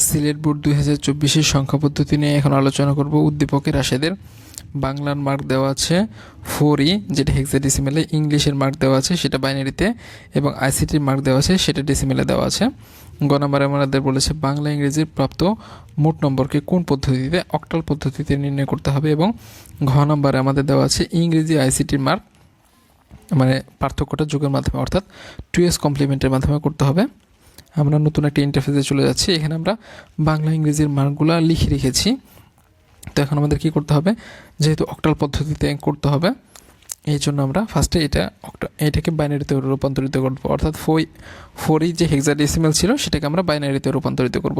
Sylhet board 2024-এর সংখ্যা পদ্ধতি নিয়ে এখন আলোচনা করব। উদ্দীপকের রাশেদের বাংলার মার্ক দেওয়া আছে 4E, যেটা হেক্সাডেসিমেলে, ইংলিশের মার্ক দেওয়া আছে সেটা বাইনারিতে, এবং আইসিটির মার্ক দেওয়া আছে সেটা ডেসিমেলে দেওয়া আছে। গ নম্বরে আমাদের বলেছে বাংলা ইংরেজির প্রাপ্ত মোট নম্বরকে কোন পদ্ধতিতে, অক্টাল পদ্ধতিতে নির্ণয় করতে হবে, এবং ঘ নম্বরে আমাদের দেওয়া আছে ইংরেজি আইসিটির মার্ক, মানে পার্থক্যটা যোগের মাধ্যমে অর্থাৎ 2s কমপ্লিমেন্টের মাধ্যমে করতে হবে। আমরা নতুন একটা ইন্টারফেসে চলে যাচ্ছি। এখানে আমরা বাংলা ইংরেজির মার্কগুলো লিখে রেখেছি। তো এখন আমাদের কি করতে হবে, যেহেতু অক্টাল পদ্ধতিতে করতে হবে, এই জন্য আমরা ফার্স্টে এটাকে বাইনারিতে রূপান্তরিত করব, অর্থাৎ 4E যে হেক্সাডেসিমেল ছিল সেটাকে আমরা বাইনারিতে রূপান্তরিত করব।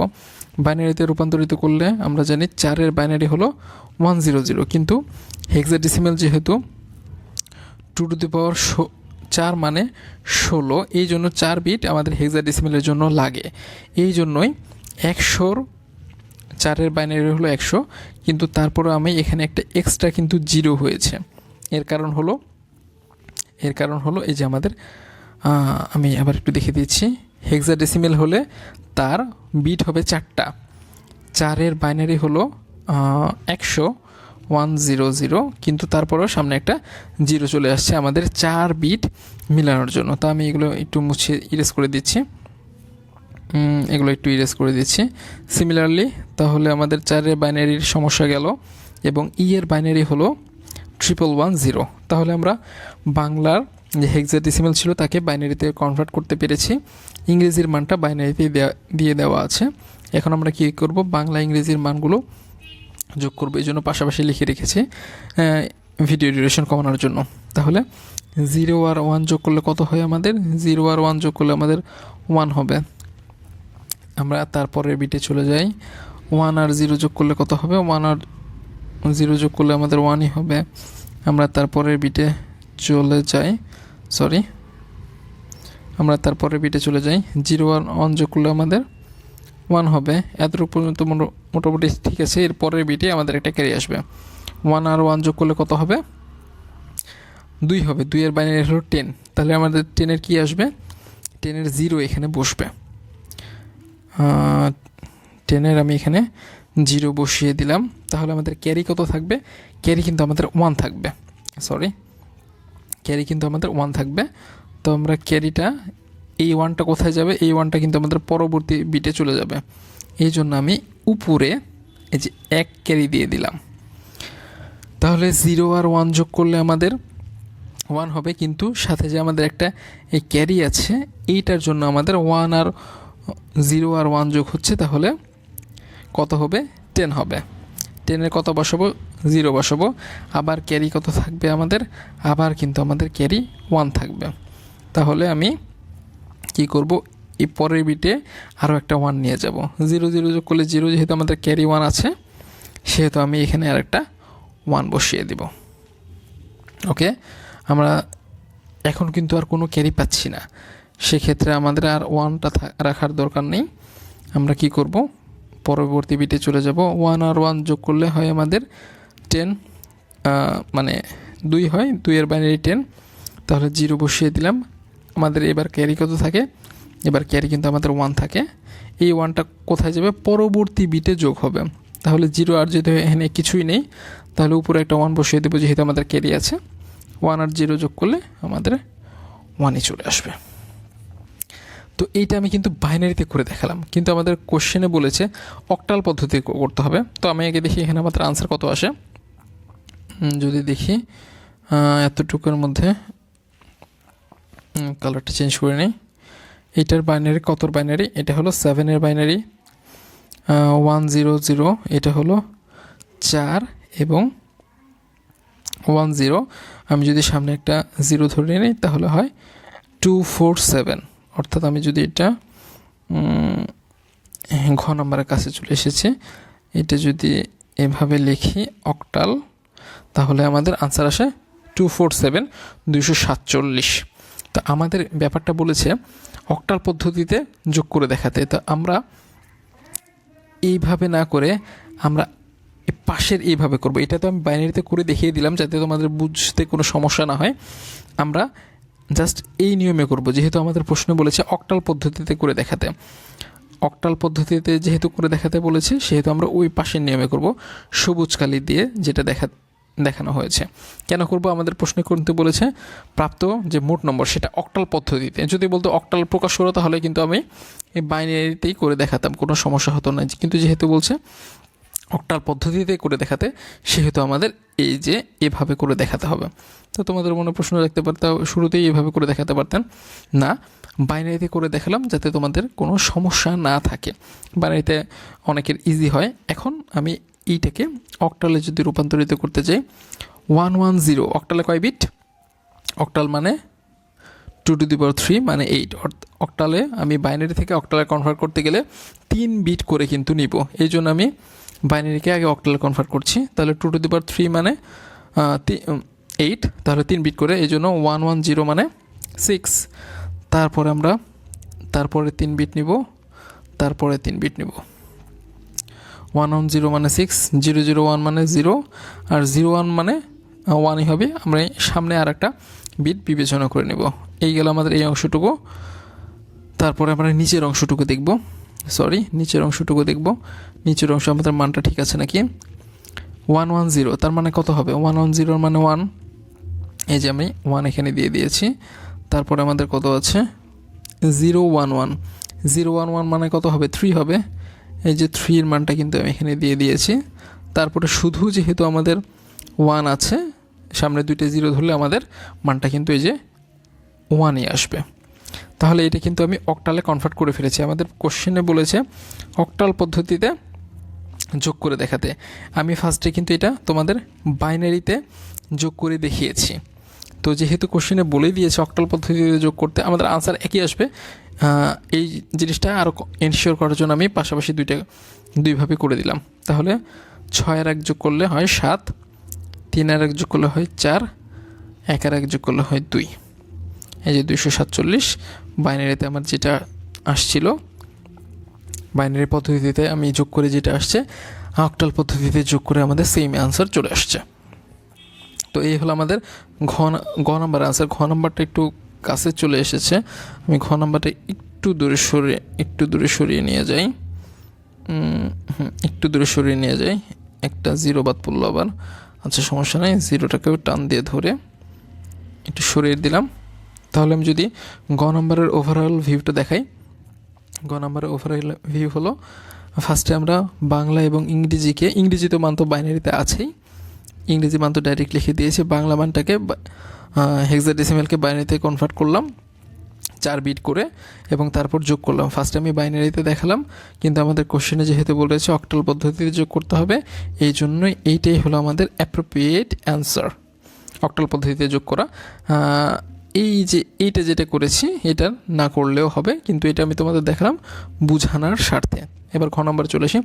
বাইনারিতে রূপান্তরিত করলে আমরা জানি 4-এর বাইনারি হলো 100, কিন্তু হেক্সাডেসিমেল যেহেতু 2^4 মানে 16, এই জন্য 4 বিট আমাদের হেক্সাডেসিমেলের জন্য লাগে। এই জন্যই 100-র 4-এর বাইনারি হলো 100, কিন্তু তারপরে আমি এখানে একটা এক্সট্রা কিন্তু 0 হয়েছে। এর কারণ হলো এই যে আমাদের, আমি আবার একটু দেখে দিচ্ছি, হেক্সাডেসিমেল হলে তার বিট হবে 4টা, 4-এর বাইনারি হলো 100, কিন্তু তারপরেও সামনে একটা 0 চলে আসছে আমাদের 4 বিট মিলানোর জন্য। তো আমি এগুলো একটু মুছে ইরেজ করে দিচ্ছি, সিমিলারলি তাহলে আমাদের 4-এর বাইনারির সমস্যা গেল, এবং এর বাইনারি হলো 1110। তাহলে আমরা বাংলার যে হেক্সাডেসিমেল ছিল তাকে বাইনারিতে কনভার্ট করতে পেরেছি, ইংরেজির মানটা বাইনারিতে দিয়ে দেওয়া আছে। এখন আমরা কী করব, বাংলা ইংরেজির মানগুলো যোগ করব, এই জন্য পাশাপাশি লিখে রেখেছি ভিডিও ডিউরেশন কমানোর জন্য। তাহলে 0 আর 1 যোগ করলে কত হয় আমাদের, 0 আর 1 যোগ করলে আমাদের 1 হবে। আমরা তারপরে বিটে চলে যাই, 1 আর 0 যোগ করলে কত হবে, 1 আর 0 যোগ করলে আমাদের 1ই হবে। আমরা তারপরের বিটে চলে যাই, 0 আর 1 যোগ করলে আমাদের 1 হবে। এতটুকু পর্যন্ত মোটামুটি ঠিক আছে। এর পরের বিটে আমাদের একটা ক্যারি আসবে, 1 আর 1 যোগ করলে কত হবে, 2 হবে। 2-এর বাইনারি হলো 10, তাহলে আমাদের 10-এর কি আসবে, 10-এর 0 এখানে বসবে। 10-এর আমি এখানে 0 বসিয়ে দিলাম। তাহলে আমাদের ক্যারি কত থাকবে, ক্যারি কিন্তু আমাদের 1 থাকবে। তো আমরা ক্যারিটা, এই 1টা কোথায় যাবে, এই 1টা কিন্তু আমাদের পরবর্তী বিটে চলে যাবে। এই জন্য আমি উপরে এই যে 1 ক্যারি দিয়ে দিলাম। তাহলে 0 আর 1 যোগ করলে আমাদের 1 হবে, কিন্তু সাথে যে আমাদের একটা এই ক্যারি আছে, এইটার জন্য আমাদের 1 আর 0 আর 1 যোগ হচ্ছে, তাহলে কত হবে, 10 হবে। 10-এর কত বসাবো, 0 বসাবো। আবার ক্যারি কত থাকবে আমাদের, আবার কিন্তু আমাদের ক্যারি 1 থাকবে। তাহলে আমি কি করব, এই পরের বিটে আরও একটা 1 নিয়ে যাব। 0 যোগ করলে 0, যেহেতু আমাদের ক্যারি 1 আছে সেহেতু আমি এখানে আর একটা 1 বসিয়ে দিব। ওকে, আমরা এখন কিন্তু আর কোনো ক্যারি পাচ্ছি না, সেক্ষেত্রে আমাদের আর 1টা রাখার দরকার নেই। আমরা কি করব, পরবর্তী বিটে চলে যাব। 1 আর 1 যোগ করলে হয় আমাদের 10, মানে 2 হয়, 2-এর বাইনারি 10। তাহলে 0 বসিয়ে দিলাম। আমাদের এবার ক্যারি কত থাকে, এবার ক্যারি কিন্তু আমাদের 1 থাকে। এই 1টা কোথায় যাবে, পরবর্তী বিটে যোগ হবে। তাহলে 0 আর যেহেতু এখানে কিছুই নেই, তাহলে উপরে একটা 1 বসিয়ে দেবো, যেহেতু আমাদের ক্যারি আছে। 1 আর 0 যোগ করলে আমাদের 1ই চলে আসবে। তো এইটা আমি কিন্তু বাইনারিতে করে দেখালাম, কিন্তু আমাদের কোশ্চেনে বলেছে অক্টাল পদ্ধতি করতে হবে। তো আমি আগে দেখি এখানে আমাদের আনসার কত আসে। যদি দেখি এতটুকুর মধ্যে, কালারটা চেঞ্জ করে নিই। এইটার বাইনারি কতর বাইনারি, এটা হলো 7-এর বাইনারি, 100, এটা হলো 4 এবং 10। আমি যদি সামনে একটা 0 ধরে নিই তাহলে হয় 247, অর্থাৎ আমি যদি এটা ঘ নাম্বারের কাছে চলে এসেছে, এটা যদি এভাবে লিখি অক্টাল, তাহলে আমাদের আনসার আসে 247, 247। তো আমাদের ব্যাপারটা বলেছে অক্টাল পদ্ধতিতে যোগ করে দেখাতে। তো আমরা এইভাবে না করে আমরা পাশের এইভাবে করব। এটা তো আমি বাইনারিতে করে দেখিয়ে দিলাম যাতে তোমাদের বুঝতে কোনো সমস্যা না হয়। আমরা জাস্ট এই নিয়মে করব, যেহেতু আমাদের প্রশ্ন বলেছে অক্টাল পদ্ধতিতে করে দেখাতে। অক্টাল পদ্ধতিতে যেহেতু করে দেখাতে বলেছে সেহেতু আমরা ওই পাশের নিয়মে করব, সবুজ কালি দিয়ে যেটা দেখানো হয়েছে। কেন করব? আমাদের প্রশ্ন করতে বলেছে প্রাপ্ত যে মোট নম্বর সেটা অক্টাল পদ্ধতিতে। যদি বলতো অক্টাল প্রকাশ করো তাহলে কিন্তু আমি এই বাইনারিতেই করে দেখাতাম, কোনো সমস্যা হতো না। কিন্তু যেহেতু বলছে অক্টাল পদ্ধতিতে করে দেখাতে, সেহেতু আমাদের এই যে এভাবে করে দেখাতে হবে। তো তোমাদের মনে প্রশ্ন রাখতে পারতাম শুরুতেই এভাবে করে দেখাতে পারতেন না, বাইনারিতে করে দেখালাম যাতে তোমাদের কোনো সমস্যা না থাকে। বাইনারিতে অনেকের ইজি হয়। এখন আমি এইটাকে অক্টালে যদি রূপান্তরিত করতে চাই, 110 অক্টালে কয় বিট? অক্টাল মানে 2^3 মানে 8। অক্টালে আমি বাইনারি থেকে অক্টালে কনভার্ট করতে গেলে 3 বিট করে কিন্তু নিব। এই জন্য আমি বাইনারিকে আগে অক্টালে কনভার্ট করছি। তাহলে 2^3 মানে 8, তাহলে 3 বিট করে, এই জন্য 110 মানে 6। তারপরে আমরা তারপরে 3 বিট নিব, তারপরে 3 বিট নিব। 110 মানে 6, 001 মানে 0, আর 01 মানে 1ই হবে। আমরা সামনে আর একটা বিট বিবেচনা করে নেব। এই গেল আমাদের এই অংশটুকু। তারপরে আমরা নিচের অংশটুকু দেখব, নিচের অংশ আমাদের মানটা ঠিক আছে নাকি। 110 তার মানে কত হবে? 110 মানে 1, এই যে আমি 1 এখানে দিয়ে দিয়েছি। তারপরে আমাদের কত আছে? 011 মানে কত হবে? 3 হবে। এই যে 3 এর মানটা কিন্তু আমি এখানে দিয়ে দিয়েছি। তারপরে শুধু যেহেতু আমাদের 1 আছে, সামনে 2টা 0 ধরলে আমাদের মানটা কিন্তু এই যে 1ই আসবে। তাহলে এটা কিন্তু আমি অক্টালে কনভার্ট করে ফেলেছি। আমাদের কোশ্চেনে বলেছে অক্টাল পদ্ধতিতে যোগ করে দেখাতে। আমি ফার্স্টে কিন্তু এটা তোমাদের বাইনারিতে যোগ করে দেখিয়েছি। তো যেহেতু কোশ্চেনে বলেই দিয়েছে অক্টাল পদ্ধতিতে যোগ করতে, আমাদের আনসার একই আসবে। এই জিনিসটা আরও এনশিওর করার জন্য আমি পাশাপাশি দুইভাবে করে দিলাম। তাহলে 6 আর 1 যোগ করলে হয় 7, 3 আর 1 যোগ করলে হয় 4, 1 আর 1 যোগ করলে হয় 2। এই যে 247 বাইনারিতে আমার যেটা আসছিল, বাইনারি পদ্ধতিতে আমি যোগ করে যেটা আসছে, অক্টাল পদ্ধতিতে যোগ করে আমাদের সেম আনসার চলে আসছে। তো এই হলো আমাদের ঘ নাম্বার আনসার। ঘ নাম্বারটা একটু কাছে চলে এসেছে, আমি ঘ নাম্বারটা একটু দূরে সরিয়ে নিয়ে যাই। একটা 0 বাদ পড়লো আবার। আচ্ছা, সমস্যা নেই, 0টাকেও টান দিয়ে ধরে একটু সরিয়ে দিলাম। তাহলে আমি যদি গ নাম্বারের ওভারঅল ভিউটা দেখাই, গ নাম্বারের ওভারঅল ভিউ হলো, ফার্স্টে আমরা বাংলা এবং ইংরেজি তো মান তো বাইনারিতে আছেই, ইংরেজি মান তো ডাইরেক্ট লিখে দিয়েছি। বাংলা মানটাকে হেক্সাডেসিমালকে বাইনারিতে কনভার্ট করলাম 4 বিট করে, এবং তারপর যোগ করলাম। ফার্স্টে আমি বাইনারিতে দেখালাম, কিন্তু আমাদের কোশ্চেনে যেহেতু বলেছে অক্টাল পদ্ধতিতে যোগ করতে হবে, এই জন্যই এইটাই হলো আমাদের অ্যাপ্রোপ্রিয়েট অ্যান্সার, অক্টাল পদ্ধতিতে যোগ করা। এইটা যেটা করেছি এটা না করলেও হবে, কিন্তু এটা আমি তোমাদের দেখালাম বুঝানোর স্বার্থে। এবার ঘ নাম্বার চলে আসি।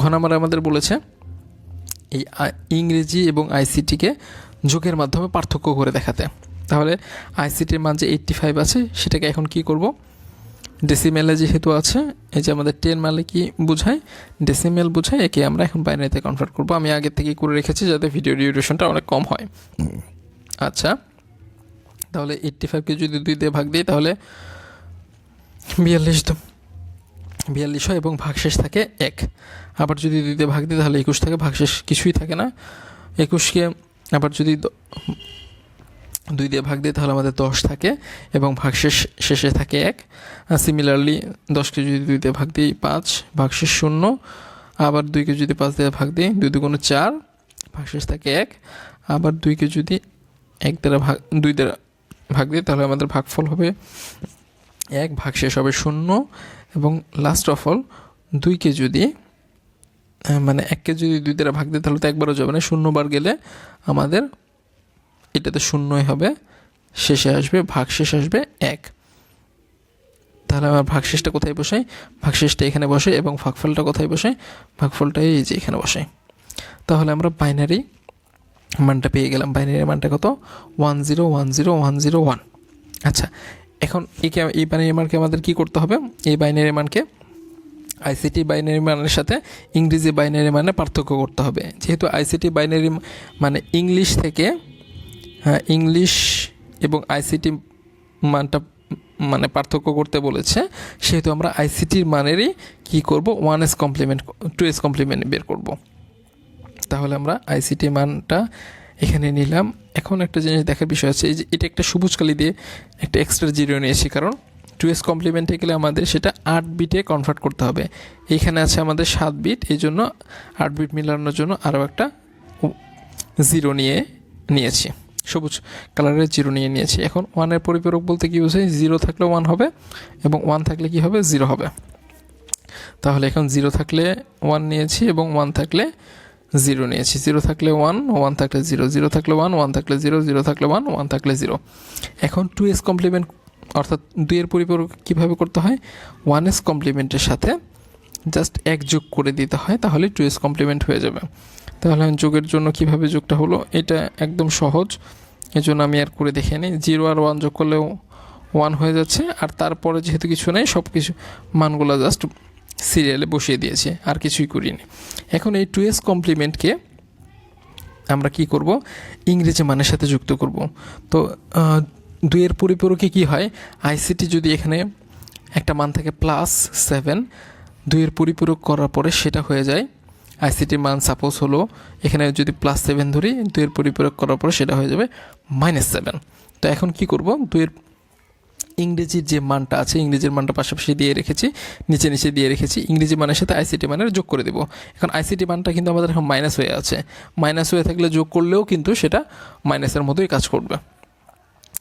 ঘ নাম্বারে আমাদের বলেছে এই ইংরেজি এবং আইসিটিকে যোগের মাধ্যমে পার্থক্য করে দেখাতে। তাহলে আইসিটির মান যে 85 আছে, সেটাকে এখন কি করব? ডেসিমেলে যেহেতু আছে, এই যে আমাদের 10 মানে কি বোঝায়? ডেসিমেল বোঝায়। একে আমরা এখন বাইনারিতে কনভার্ট করব। আমি আগে থেকেই করে রেখেছি যাতে ভিডিও ডিউরেশনটা অনেক কম হয়। আচ্ছা, তাহলে 85কে যদি 2 দিয়ে ভাগ দিই তাহলে 42 হয় এবং ভাগশেষ থাকে 1। আবার যদি 2 দিয়ে ভাগ দিই তাহলে 21 থাকে, ভাগশেষ কিছুই থাকে না। 21কে আবার যদি 2 দিয়ে ভাগ দিই তাহলে আমাদের 10 থাকে এবং ভাগশেষ শেষে থাকে 1। সিমিলারলি 10কে যদি 2 দিয়ে ভাগ দিই 5, ভাগশেষ 0। আবার 2কে যদি 5 দিয়ে ভাগ দিই, 2 দুগুণে 4, ভাগশেষ থাকে 1। আবার 2কে যদি 2 দ্বারা ভাগ দিই তাহলে আমাদের ভাগফল হবে 1, ভাগশেষ হবে 0। এবং লাস্ট অফ অল 2কে যদি 1কে যদি 2 দ্বারা ভাগ দিই তাহলে তো একবারও যাবে না, 0 বার গেলে আমাদের এটাতে 0ই হবে, শেষে আসবে ভাগশেষ আসবে 1। তাহলে আমার ভাগশেষটা কোথায় বসাই? ভাগশেষটা এখানে বসে, এবং ভাগফলটা কোথায় বসাই? ভাগফলটা এই যে এখানে বসাই। তাহলে আমরা বাইনারি মানটা পেয়ে গেলাম। বাইনারি মানটা কত? 1010101। আচ্ছা, এখন এই বাইনারি মানকে আমাদের কি করতে হবে? এই বাইনারি মানকে আইসিটি বাইনারি মানের সাথে ইংরেজি বাইনারি মানে পার্থক্য করতে হবে। যেহেতু আইসিটি বাইনারি মানে ইংলিশ থেকে, ইংলিশ এবং আইসিটি মানটা মানে পার্থক্য করতে বলেছে, সেহেতু আমরা আইসিটির মানেরই কী করব, 1s কমপ্লিমেন্ট 2s কমপ্লিমেন্ট বের করব। তাহলে আমরা আইসিটি মানটা এখানে নিলাম। এখন একটা জিনিস দেখার বিষয় আছে, এই যে এটা একটা সবুজ কালি দিয়ে একটা এক্সট্রা জিরো নিয়েছি, কারণ 2s কমপ্লিমেন্টে গেলে আমাদের সেটা 8 বিটে কনভার্ট করতে হবে। এইখানে আছে আমাদের 7 বিট, এই জন্য 8 বিট মিলানোর জন্য আরও একটা জিরো নিয়েছি, সবুজ কালারের জিরো নিয়েছি। এখন 1-এর পরিপূরক বলতে কী বোঝায়, 0 থাকলে 1 হবে এবং 1 থাকলে কি হবে, 0 হবে। তাহলে এখন 0 থাকলে 1 নিয়েছি এবং 1 থাকলে 0 নিয়েছি। 0 থাকলে 1, 1 থাকলে 0, 0 থাকলে 1, 1 থাকলে 0, 0 থাকলে 1, 1 থাকলে 0। এখন 2s কমপ্লিমেন্ট অর্থাৎ 2-এর পরিপূরক কীভাবে করতে হয়, 1s কমপ্লিমেন্টের সাথে জাস্ট 1 যোগ করে দিতে হয়, তাহলে 2s কমপ্লিমেন্ট হয়ে যাবে। তাহলে যোগের জন্য কিভাবে যোগটা হলো, এটা একদম সহজ, এজন্য আমি আর করে দেখে নিই। 0 আর 1 যোগ করলেও 1 হয়ে যাচ্ছে, আর তারপরে যেহেতু কিছু নেই, সব কিছু মানগুলো জাস্ট সিরিয়ালে বসিয়ে দিয়েছে, আর কিছুই করিনি। এখন এই 2s কমপ্লিমেন্টকে আমরা কি করব, ইংরেজি মানের সাথে যুক্ত করব। তো 2-এর পরিপূরকে কি হয়, আইসিটি যদি এখানে একটা মান থাকে +7, 2-এর পরিপূরক করার পরে সেটা হয়ে যায়, আইসিটির মান সাপোজ হলো এখানে যদি +7 ধরি, 2-এর পরিপূরক করার পরে সেটা হয়ে যাবে -7। তো এখন কি করব, 2-এর ইংরেজির যে মানটা আছে, ইংরেজির মানটা পাশাপাশি দিয়ে রেখেছি, নিচে নিচে দিয়ে রেখেছি, ইংরেজি মানের সাথে আইসিটি মানের যোগ করে দেবো। এখন আইসিটি মানটা কিন্তু আমাদের এখন মাইনাস হয়ে আছে, মাইনাস হয়ে থাকলে যোগ করলেও কিন্তু সেটা মাইনাসের মতোই কাজ করবে।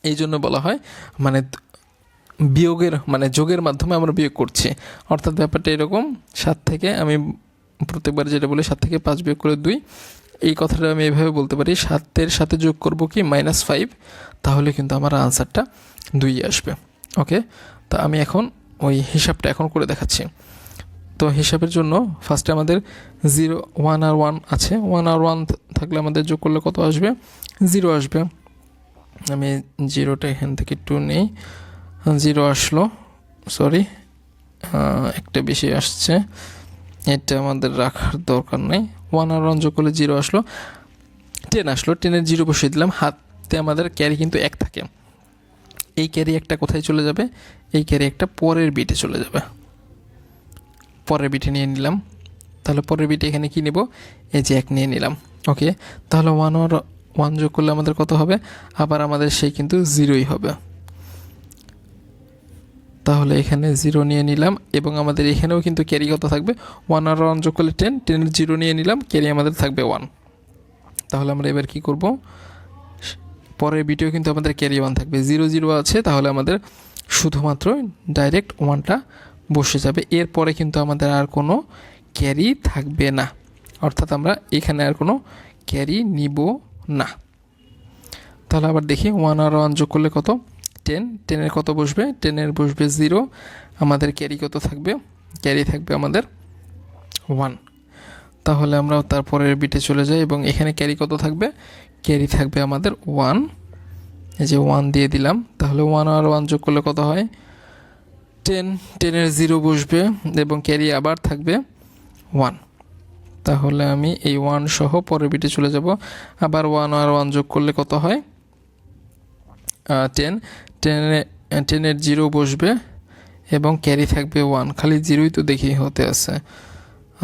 এই জন্য বলা হয় মানে বিয়োগের মানে যোগের মাধ্যমে আমরা বিয়োগ করছি, অর্থাৎ ব্যাপারটা এরকম, 7 থেকে আমি প্রত্যেকবার যেটা বলি 7 থেকে 5 বিয়োগ করে 2, এই কথাটা আমি এইভাবে বলতে পারি, 7-এর সাথে যোগ করব কি -5, তাহলে কিন্তু আমার আনসারটা 2 আসবে। ওকে, তো আমি এখন ওই হিসাবটা এখন করে দেখাচ্ছি। তো হিসাবের জন্য ফার্স্টে আমাদের 0, 1 আর 1 আছে, 1 আর 1 থাকলে আমাদের যোগ করলে কত আসবে, 0 আসবে। আমি 0টা এখান থেকে 2 নিই, 0 আসলো, সরি একটা বেশি আসছে, এটা আমাদের রাখার দরকার নেই। 1 আর 1 যোগ করলে 0 আসলো, 10 আসলো, 10-এর 0 বসিয়ে দিলাম। হাতে আমাদের ক্যারি কিন্তু 1 থাকে, এই ক্যারি একটা কোথায় চলে যাবে, এই ক্যারি একটা পরের বিটে চলে যাবে, পরের বিটে নিয়ে নিলাম। তাহলে পরের বিটে এখানে কি নেব, এই যে 1 নিয়ে নিলাম। ওকে, তাহলে 1 আর 1 যোগ করলে আমাদের কত হবে, আবার আমাদের সেই কিন্তু 0ই হবে। তাহলে এখানে 0 নিয়ে নিলাম এবং আমাদের এখানেও কিন্তু ক্যারি কত থাকবে, 1 আর 1 যোগ করলে 10, 10-এর 0 নিয়ে নিলাম, ক্যারি আমাদের থাকবে 1। তাহলে আমরা এবার কি করব, পরের বিটেও কিন্তু আমাদের ক্যারি 1 থাকবে, 0 0 আছে, তাহলে আমাদের শুধুমাত্র ডাইরেক্ট 1টা বসে যাবে, এরপরে কিন্তু আমাদের আর কোনো ক্যারি থাকবে না, অর্থাৎ আমরা এখানে আর কোনো ক্যারি নিব না। তাহলে আবার দেখি 1 আর 1 যোগ করলে কত, 10, 10-এর কত বসবে, 10-এর বসবে 0, আমাদের ক্যারি কত থাকবে, ক্যারি থাকবে আমাদের 1। তাহলে আমরা তারপরের বিটে চলে যাই এবং এখানে ক্যারি কত থাকবে, ক্যারি থাকবে আমাদের 1, এই যে 1 দিয়ে দিলাম। তাহলে 1 আর 1 যোগ করলে কত হয়, 10, 10-এর 0 বসবে এবং ক্যারি আবার থাকবে 1। তাহলে আমি এই 1 সহ পরের বিটে চলে যাব, আবার 1 আর 1 যোগ করলে কত হয়, 10, 10-এর 0 বসবে এবং ক্যারি থাকবে 1, খালি 0ই তো দেখি হতে আছে।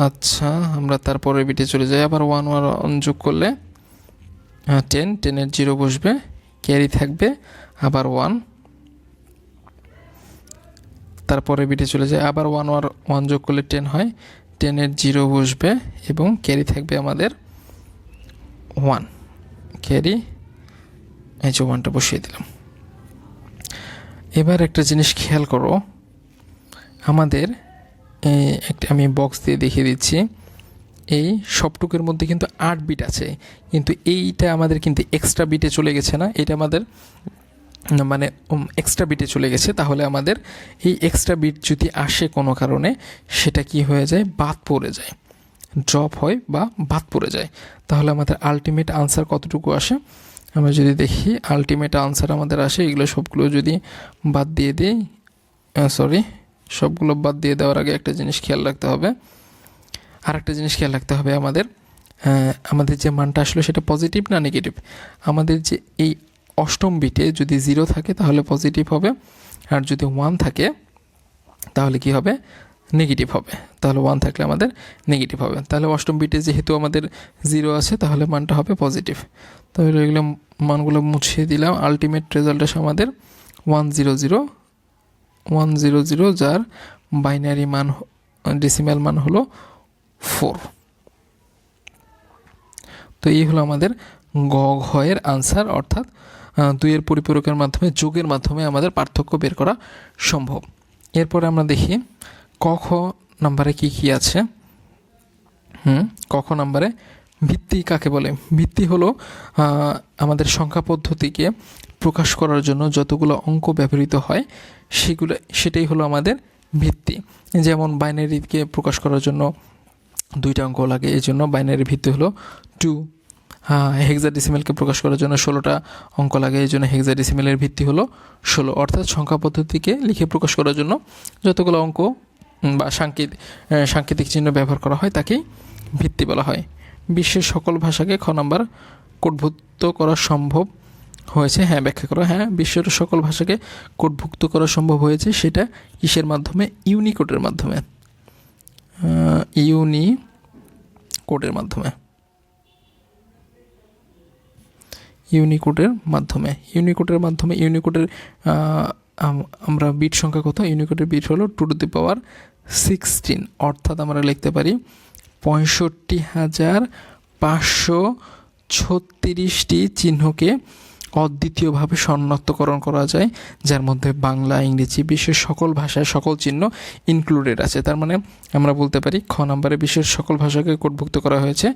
আচ্ছা, আমরা তারপরে বিটে চলে যাই, আবার 1 আর 1 যোগ করলে 10, 10-এর 0 বসবে, ক্যারি থাকবে আবার 1। তারপরে বিটে চলে যায়, আবার 1 আর 1 যোগ করলে 10 হয়, 10-এর 0 বসবে এবং ক্যারি থাকবে আমাদের 1, ক্যারি এই যে 1টা বসিয়ে দিলাম। এবার একটা জিনিস খেয়াল করো, আমাদের একটা আমি বক্স দিয়ে দেখিয়ে দিচ্ছি, এই সবটুকের মধ্যে কিন্তু 8 বিট আছে, কিন্তু এইটা আমাদের কিন্তু এক্সট্রা বিটে চলে গেছে না, এটা আমাদের মানে এক্সট্রা বিটে চলে গেছে। তাহলে আমাদের এই এক্সট্রা বিট যদি আসে কোনো কারণে, সেটা কি হয়ে যায়, বাদ পড়ে যায়, ড্রপ হয় বা বাদ পড়ে যায়। তাহলে আমাদের আলটিমেট আনসার কতটুকু আসে, আমরা যদি দেখি আলটিমেট আনসার আমাদের আসে, এগুলো সবগুলো যদি বাদ দিয়ে দিই, সরি সবগুলো বাদ দিয়ে দেওয়ার আগে একটা জিনিস খেয়াল রাখতে হবে, আর একটা জিনিস খেয়াল রাখতে হবে, আমাদের যে মানটা আসলো সেটা পজিটিভ না নেগেটিভ। আমাদের যে এই অষ্টম বিটে যদি 0 থাকে তাহলে পজিটিভ হবে, আর যদি 1 থাকে তাহলে কি হবে, নেগেটিভ হবে। তাহলে 1 থাকলে আমাদের নেগেটিভ হবে। তাহলে অষ্টম বিটে যেহেতু আমাদের 0 আছে তাহলে মানটা হবে পজিটিভ। তাহলে এগুলো মানগুলো মুছিয়ে দিলাম। আলটিমেট রেজাল্ট আসে আমাদের 100, যার বাইনারি মান ডেসিমাল মান হলো 4। তো এই হলো আমাদের গ ঘয়ের আনসার, অর্থাৎ 2-এর পরিপূরকের মাধ্যমে যোগের মাধ্যমে আমাদের পার্থক্য বের করা সম্ভব। এরপরে আমরা দেখি ক খ নাম্বারে কি আছে। ক খ নাম্বারে ভিত্তি কাকে বলে? ভিত্তি হলো আমাদের সংখ্যা পদ্ধতিকে প্রকাশ করার জন্য যতগুলো অঙ্ক ব্যবহৃত হয় সেটাই হলো আমাদের ভিত্তি। যেমন বাইনারিকে প্রকাশ করার জন্য 2টা অঙ্ক লাগে, এই জন্য বাইনারি ভিত্তি হলো 2। হেক্সাডেসিমেলকে প্রকাশ করার জন্য 16টা অঙ্ক লাগে, এই জন্য হেক্সাডেসিমেলের ভিত্তি হলো 16। অর্থাৎ সংখ্যা পদ্ধতিকে লিখে প্রকাশ করার জন্য যতগুলো অঙ্ক বা সাংকেতিক চিহ্ন ব্যবহার করা হয় তাকেই ভিত্তি বলা হয়। বিশ্বের সকল ভাষাকে খ নাম্বার কোডভুক্ত করা সম্ভব হয়েছে। ব্যাখ্যা করো। বিশ্বের সকল ভাষাকে কোডভুক্ত করা সম্ভব হয়েছে, সেটা কিসের মাধ্যমে? ইউনিকোডের মাধ্যমে। ইউনিকোডের মাধ্যমে আমরা বিট সংখ্যা কত? ইউনিকোডের বিট হলো 2^16। অর্থাৎ আমরা লিখতে পারি 65,536টি চিহ্নকে অদ্বিতীয়ভাবে শনাক্তকরণ করা যায়, যার মধ্যে বাংলা, ইংরেজি, বিশ্বের সকল ভাষায় সকল চিহ্ন ইনক্লুডেড আছে। তার মানে আমরা বলতে পারি খ নম্বরে বিশ্বের সকল ভাষাকে কোডভুক্ত করা হয়েছে।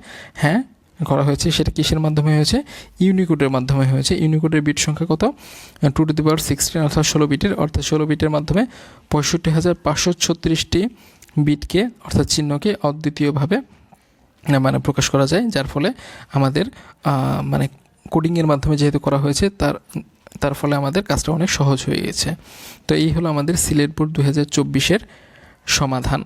সেটা কিসের মাধ্যমে হয়েছে? ইউনিকোডের মাধ্যমে হয়েছে। ইউনিকোডের বিট সংখ্যা কত? 2^16, অর্থাৎ 16 বিটের। অর্থাৎ 16 বিটের মাধ্যমে 65,536টি বিটকে অর্থাৎ চিহ্নকে অদ্বিতীয়ভাবে প্রকাশ করা যায়, যার ফলে আমাদের কোডিংয়ের মাধ্যমে যেহেতু করা হয়েছে তার ফলে আমাদের কাজটা অনেক সহজ হয়ে গেছে। তো এই হলো আমাদের সিলেট বোর্ড 2024-এর সমাধান।